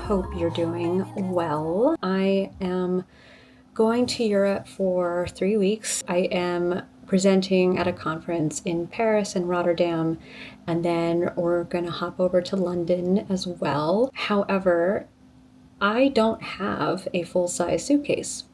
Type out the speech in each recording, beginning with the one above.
hope you're doing well. I am going to Europe for 3 weeks. I am presenting at a conference in Paris and Rotterdam, and then we're going to hop over to London as well. However, I don't have a full-size suitcase.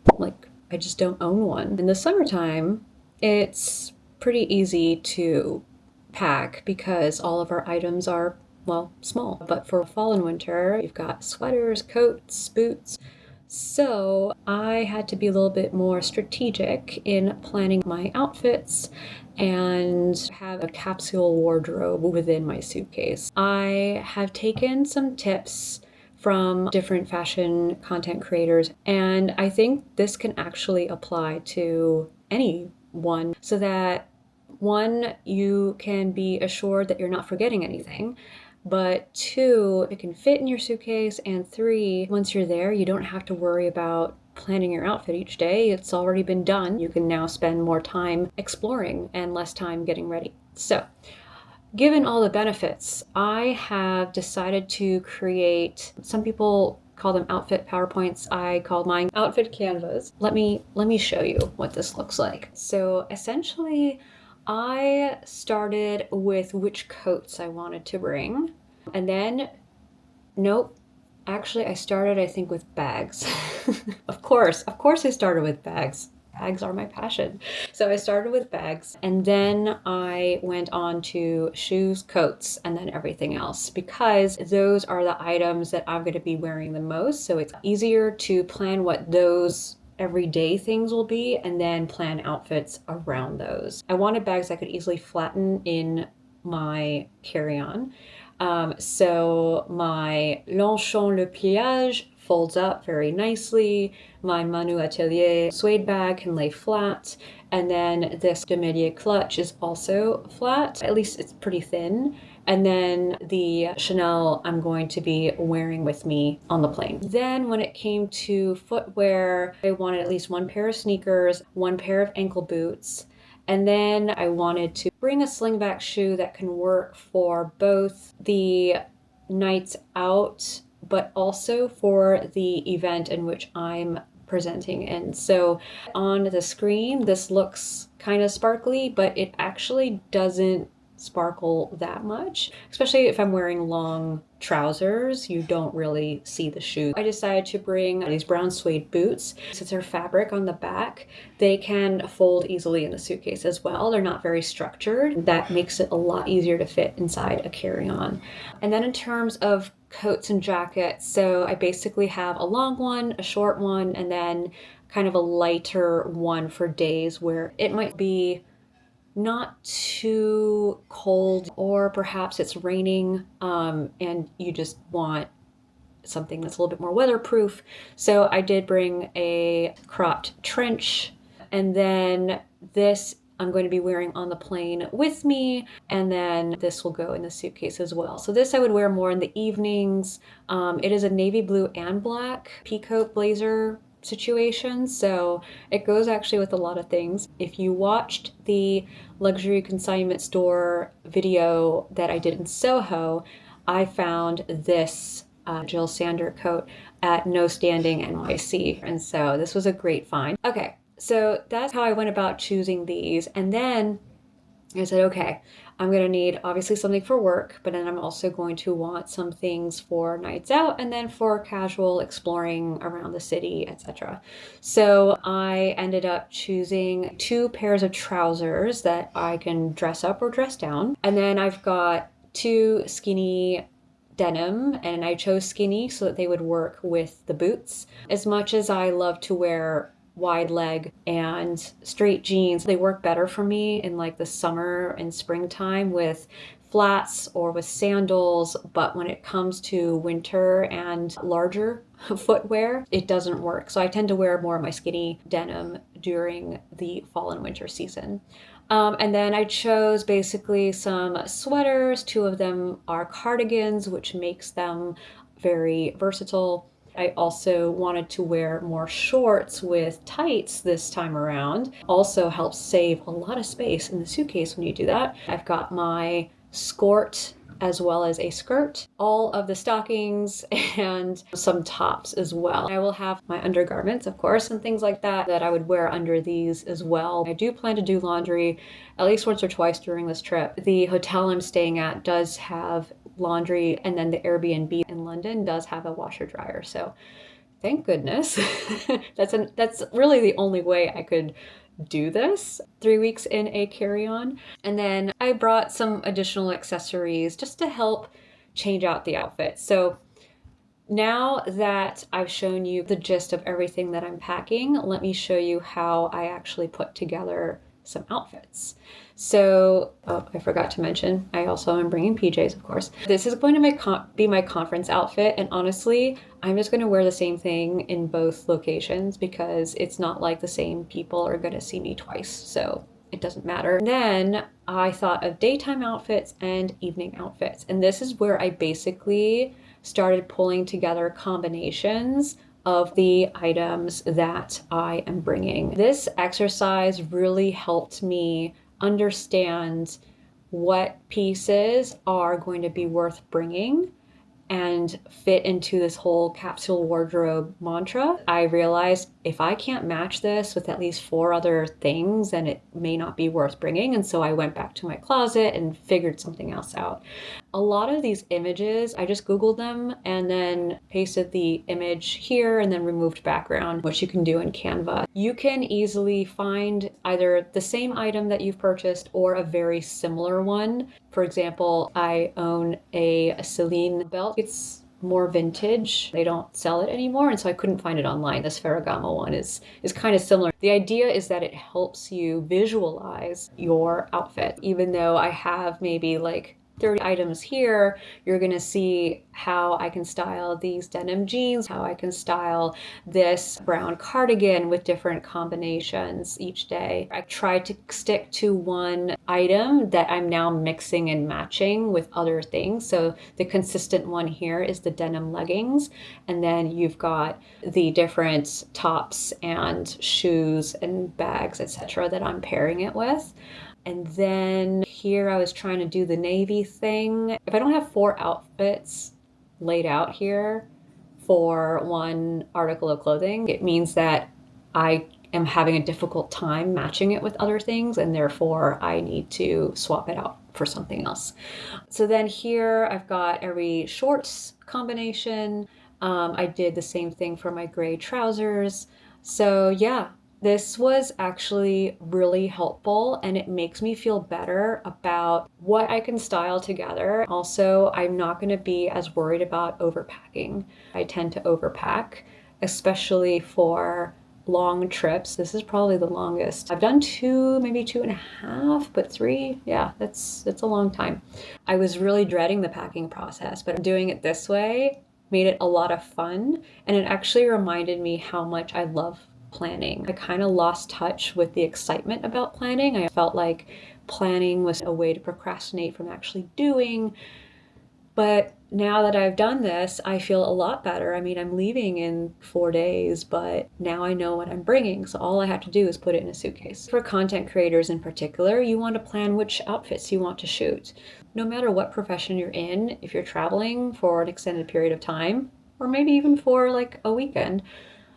I just don't own one. In the summertime, it's pretty easy to pack because all of our items are, well, small. But for fall and winter, you've got sweaters, coats, boots. So I had to be a little bit more strategic in planning my outfits and have a capsule wardrobe within my suitcase. I have taken some tips from different fashion content creators, and I think this can actually apply to anyone so that one, you can be assured that you're not forgetting anything, but two, it can fit in your suitcase, and three, once you're there, you don't have to worry about planning your outfit each day. It's already been done. You can now spend more time exploring and less time getting ready. So, given all the benefits, I have decided to create, some people call them outfit PowerPoints. I call mine outfit Canvas. Let me show you what this looks like. So essentially, I started with which coats I wanted to bring. And then, nope, actually I started, I think, with bags. Of course I started with bags. Bags are my passion. So I started with bags, and then I went on to shoes, coats, and then everything else, because those are the items that I'm going to be wearing the most. So it's easier to plan what those everyday things will be and then plan outfits around those. I wanted bags I could easily flatten in my carry-on. So my Longchamp Le Pliage folds up very nicely. My Manu Atelier suede bag can lay flat. And then this Demier clutch is also flat. At least it's pretty thin. And then the Chanel I'm going to be wearing with me on the plane. Then when it came to footwear, I wanted at least one pair of sneakers, one pair of ankle boots. And then I wanted to bring a slingback shoe that can work for both the nights out, but also for the event in which I'm presenting in. So on the screen, this looks kind of sparkly, but it actually doesn't sparkle that much, especially if I'm wearing long trousers. You don't really see the shoe. I decided to bring these brown suede boots. Since they're fabric on the back, they can fold easily in the suitcase as well. They're not very structured. That makes it a lot easier to fit inside a carry-on. And then in terms of coats and jackets, so I basically have a long one, a short one, and then kind of a lighter one for days where it might be not too cold, or perhaps it's raining and you just want something that's a little bit more weatherproof. So I did bring a cropped trench, and then this I'm going to be wearing on the plane with me, and then this will go in the suitcase as well. So this I would wear more in the evenings. It is a navy blue and black peacoat blazer situation, so it goes actually with a lot of things. If you watched the luxury consignment store video that I did in Soho, I found this Jill Sander coat at No Standing NYC, and so this was a great find. Okay, so that's how I went about choosing these, and then I said, okay, I'm going to need obviously something for work, but then I'm also going to want some things for nights out and then for casual exploring around the city, etc. So I ended up choosing 2 pairs of trousers that I can dress up or dress down. And then I've got 2 skinny denim, and I chose skinny so that they would work with the boots. As much as I love to wear wide leg and straight jeans, they work better for me in like the summer and springtime with flats or with sandals, but when it comes to winter and larger footwear, it doesn't work. So I tend to wear more of my skinny denim during the fall and winter season. And then I chose basically some sweaters. 2 of them are cardigans, which makes them very versatile. I also wanted to wear more shorts with tights this time around. Also helps save a lot of space in the suitcase when you do that. I've got my skort as well as a skirt, all of the stockings, and some tops as well. I will have my undergarments, of course, and things like that I would wear under these as well. I do plan to do laundry at least once or twice during this trip. The hotel I'm staying at does have laundry, and then the Airbnb in London does have a washer dryer. So thank goodness. That's really the only way I could do this. 3 weeks in a carry-on. And then I brought some additional accessories just to help change out the outfit. So now that I've shown you the gist of everything that I'm packing, let me show you how I actually put together some outfits. So, I forgot to mention, I also am bringing PJs, of course. This is going to be my conference outfit, and honestly, I'm just going to wear the same thing in both locations because it's not like the same people are going to see me twice, so it doesn't matter. And then I thought of daytime outfits and evening outfits, and this is where I basically started pulling together combinations of the items that I am bringing. This exercise really helped me understand what pieces are going to be worth bringing and fit into this whole capsule wardrobe mantra. I realized if I can't match this with at least 4 other things, then it may not be worth bringing. And so I went back to my closet and figured something else out. A lot of these images, I just Googled them and then pasted the image here and then removed background, which you can do in Canva. You can easily find either the same item that you've purchased or a very similar one. For example, I own a Celine belt. It's more vintage. They don't sell it anymore, and so I couldn't find it online. This Ferragamo one is kind of similar. The idea is that it helps you visualize your outfit. Even though I have maybe like 30 items here, you're gonna see how I can style these denim jeans, how I can style this brown cardigan with different combinations each day. I try to stick to one item that I'm now mixing and matching with other things. So the consistent one here is the denim leggings, and then you've got the different tops and shoes and bags, etc., that I'm pairing it with. And then here I was trying to do the navy thing. If I don't have 4 outfits laid out here for one article of clothing, it means that I am having a difficult time matching it with other things, and therefore I need to swap it out for something else. So then here I've got every shorts combination. I did the same thing for my gray trousers. So yeah, this was actually really helpful, and it makes me feel better about what I can style together. Also, I'm not going to be as worried about overpacking. I tend to overpack, especially for long trips. This is probably the longest. I've done 2, maybe 2.5, but 3, yeah, it's a long time. I was really dreading the packing process, but doing it this way made it a lot of fun, and it actually reminded me how much I love planning. I kind of lost touch with the excitement about planning. I felt like planning was a way to procrastinate from actually doing. But now that I've done this, I feel a lot better. I mean, I'm leaving in 4 days, but now I know what I'm bringing. So all I have to do is put it in a suitcase. For content creators in particular, you want to plan which outfits you want to shoot. No matter what profession you're in, if you're traveling for an extended period of time, or maybe even for like a weekend,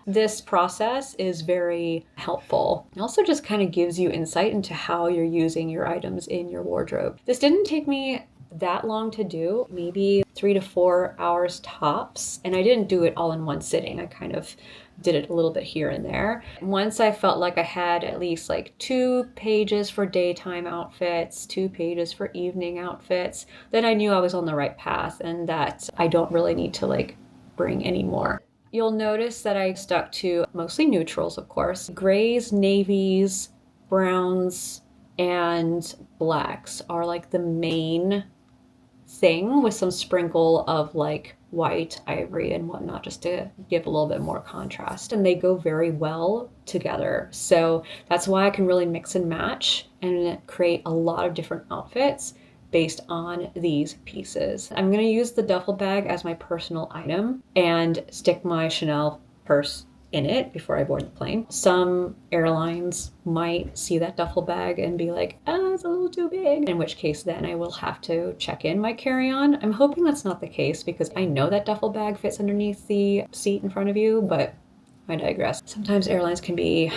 this process is very helpful. It also just kind of gives you insight into how you're using your items in your wardrobe. This didn't take me that long to do, maybe 3 to 4 hours tops. And I didn't do it all in one sitting. I kind of did it a little bit here and there. Once I felt like I had at least like 2 pages for daytime outfits, 2 pages for evening outfits, then I knew I was on the right path and that I don't really need to like bring any more. You'll notice that I stuck to mostly neutrals, of course. Grays, navies, browns, and blacks are like the main thing, with some sprinkle of like white, ivory, and whatnot, just to give a little bit more contrast. And they go very well together. So that's why I can really mix and match and create a lot of different outfits based on these pieces. I'm going to use the duffel bag as my personal item and stick my Chanel purse in it before I board the plane. Some airlines might see that duffel bag and be like, oh, it's a little too big, in which case then I will have to check in my carry-on. I'm hoping that's not the case because I know that duffel bag fits underneath the seat in front of you, but I digress. Sometimes airlines can be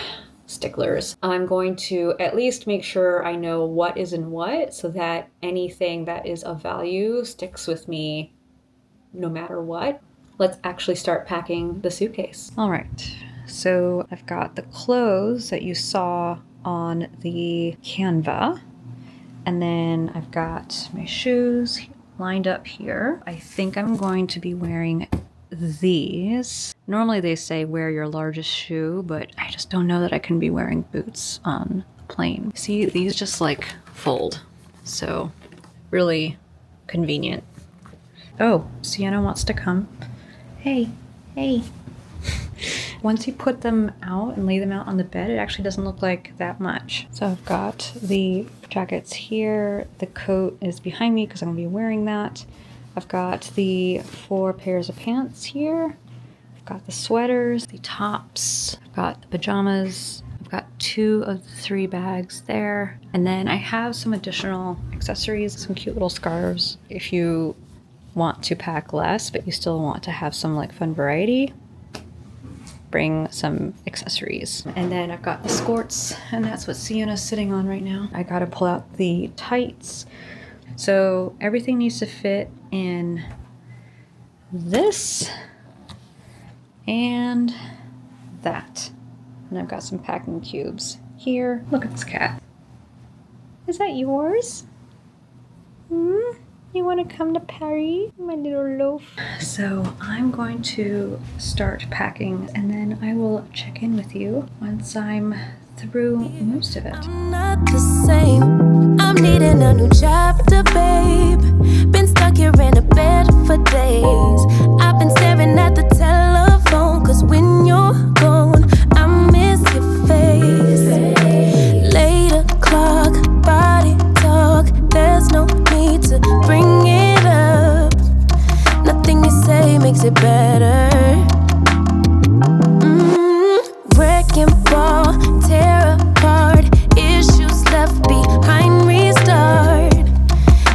sticklers. I'm going to at least make sure I know what is in what so that anything that is of value sticks with me no matter what. Let's actually start packing the suitcase. All right, so I've got the clothes that you saw on the Canva, and then I've got my shoes lined up here. I think I'm going to be wearing these. Normally they say wear your largest shoe, but I just don't know that I can be wearing boots on the plane. See, these just like fold, so really convenient. Oh, Sienna wants to come. Hey. Once you put them out and lay them out on the bed, it actually doesn't look like that much. So I've got the jackets here. The coat is behind me because I'm gonna be wearing that. I've got the 4 pairs of pants here. I've got the sweaters, the tops. I've got the pajamas. I've got 2 of the 3 bags there. And then I have some additional accessories, some cute little scarves. If you want to pack less, but you still want to have some like fun variety, bring some accessories. And then I've got the skirts, and that's what Sienna's sitting on right now. I gotta pull out the tights. So everything needs to fit in this and that. And I've got some packing cubes here. Look at this cat. Is that yours? You want to come to Paris, my little loaf? So I'm going to start packing, and then I will check in with you once I'm through most of it. I'm not the same. I'm needing a new chapter, babe. Been stuck here in a bed for days. I've been staring at the telephone, cause when you're gone, I miss your face. Late o'clock, body talk. There's no need to bring it up. Nothing you say makes it better. Wrecking ball, tear apart. Issues left behind, restart.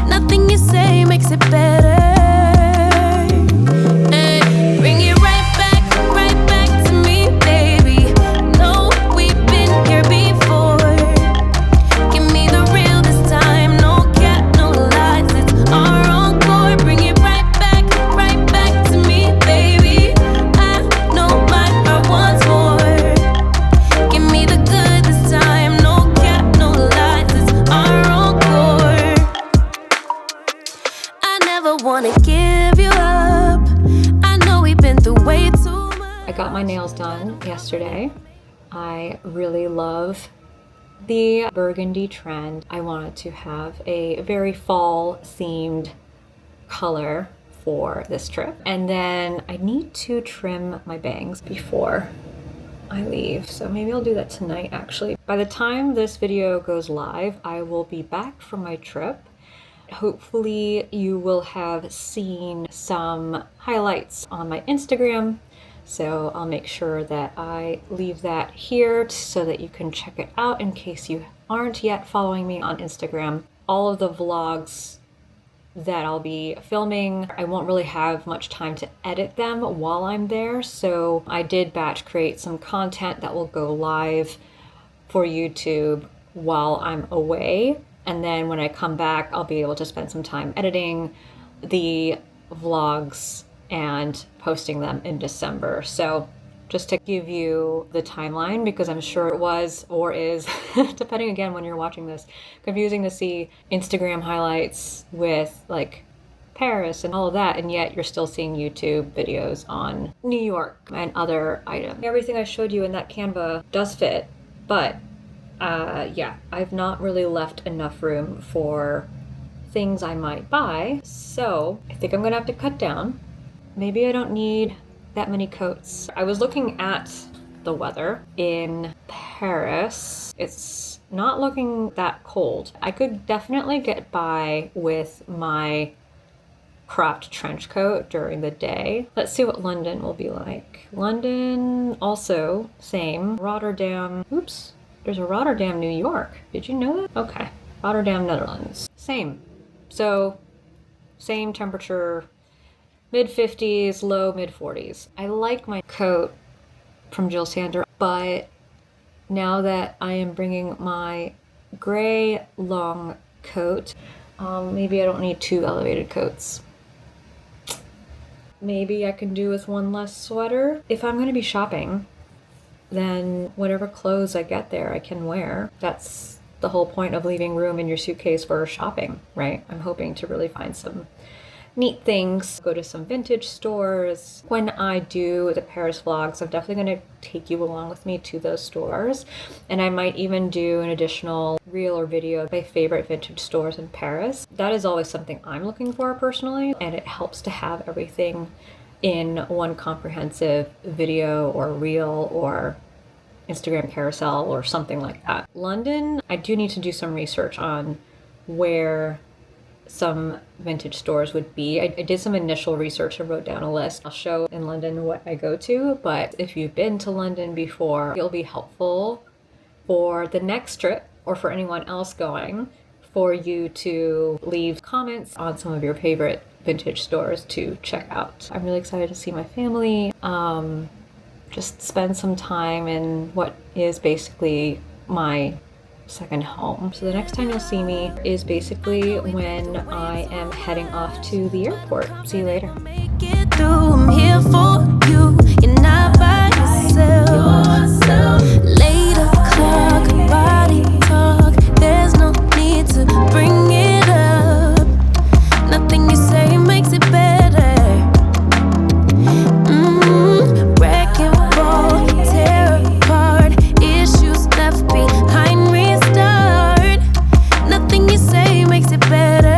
Nothing you say makes it better. Hey, bring it right back to me, baby. No, we've been here before. Give me the real this time. No cat, no lies. It's our encore. Bring it right back to me, baby. I know my heart wants more. Give me the good this time. No cat, no lies. It's our encore. I never wanna give you up. I know we've been through way too much. I got my nails done yesterday. I really love the burgundy trend. I wanted to have a very fall themed color for this trip. And then I need to trim my bangs before I leave. So maybe I'll do that tonight actually. By the time this video goes live, I will be back from my trip. Hopefully you will have seen some highlights on my Instagram. So I'll make sure that I leave that here so that you can check it out in case you aren't yet following me on Instagram. All of the vlogs that I'll be filming, I won't really have much time to edit them while I'm there. So I did batch create some content that will go live for YouTube while I'm away. And then when I come back, I'll be able to spend some time editing the vlogs and posting them in December. So just to give you the timeline, because I'm sure it was or is, depending again when you're watching this, confusing to see Instagram highlights with like Paris and all of that, and yet you're still seeing YouTube videos on New York and other items. Everything I showed you in that Canva does fit, but yeah, I've not really left enough room for things I might buy. So I think I'm gonna have to cut down. Maybe I don't need that many coats. I was looking at the weather in Paris. It's not looking that cold. I could definitely get by with my cropped trench coat during the day. Let's see what London will be like. London, also same. Rotterdam, oops, there's a Rotterdam, New York. Did you know that? Okay, Rotterdam, Netherlands, same. So same temperature, mid 50s, low mid 40s. I like my coat from Jill Sander, but now that I am bringing my gray long coat, maybe I don't need 2 elevated coats. Maybe I can do with 1 less sweater. If I'm going to be shopping, then whatever clothes I get there I can wear. That's the whole point of leaving room in your suitcase for shopping, right? I'm hoping to really find some neat things, go to some vintage stores. When I do the Paris vlogs, I'm definitely going to take you along with me to those stores. And I might even do an additional reel or video of my favorite vintage stores in Paris. That is always something I'm looking for personally, and it helps to have everything in one comprehensive video or reel or Instagram carousel or something like that. London, I do need to do some research on where some vintage stores would be. I did some initial research and wrote down a list. I'll show in London what I go to, but if you've been to London before, it'll be helpful for the next trip or for anyone else going for you to leave comments on some of your favorite vintage stores to check out. I'm really excited to see my family, just spend some time in what is basically my second home. So the next time you'll see me is basically when I am heading off to the airport. See you later. Make it through, I'm here for you. You're not by yourself. Later, clock, body talk. There's no need to bring it up. Nothing you say makes it better. Wreck and roll, tear apart. Issues left behind, restart. Nothing you say makes it better.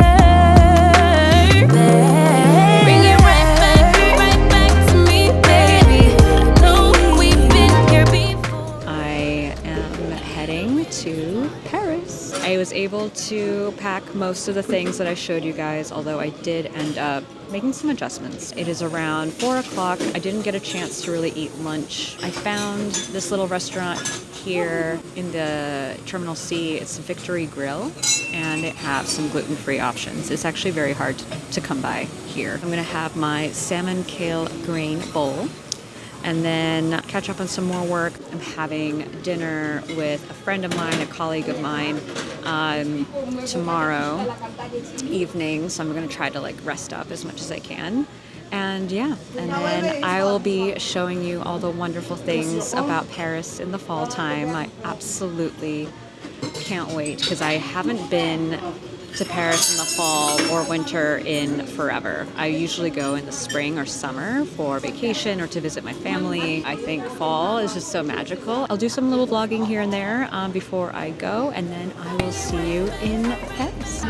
Bring it right back to me, baby. No, we've been here before. I am heading to Paris. I was able to pack most of the things that I showed you guys, although I did end up making some adjustments. It is around 4 o'clock. I didn't get a chance to really eat lunch. I found this little restaurant here in the Terminal C. It's Victory Grill, and they have some gluten-free options. It's actually very hard to come by here. I'm gonna have my salmon kale grain bowl and then catch up on some more work. I'm having dinner with a friend of mine, a colleague of mine, tomorrow evening. So I'm gonna try to rest up as much as I can. And yeah, and then I will be showing you all the wonderful things about Paris in the fall time. I absolutely can't wait because I haven't been to Paris in the fall or winter in forever. I usually go in the spring or summer for vacation or to visit my family. I think fall is just so magical. I'll do some little vlogging here and there before I go, and then I will see you in Paris.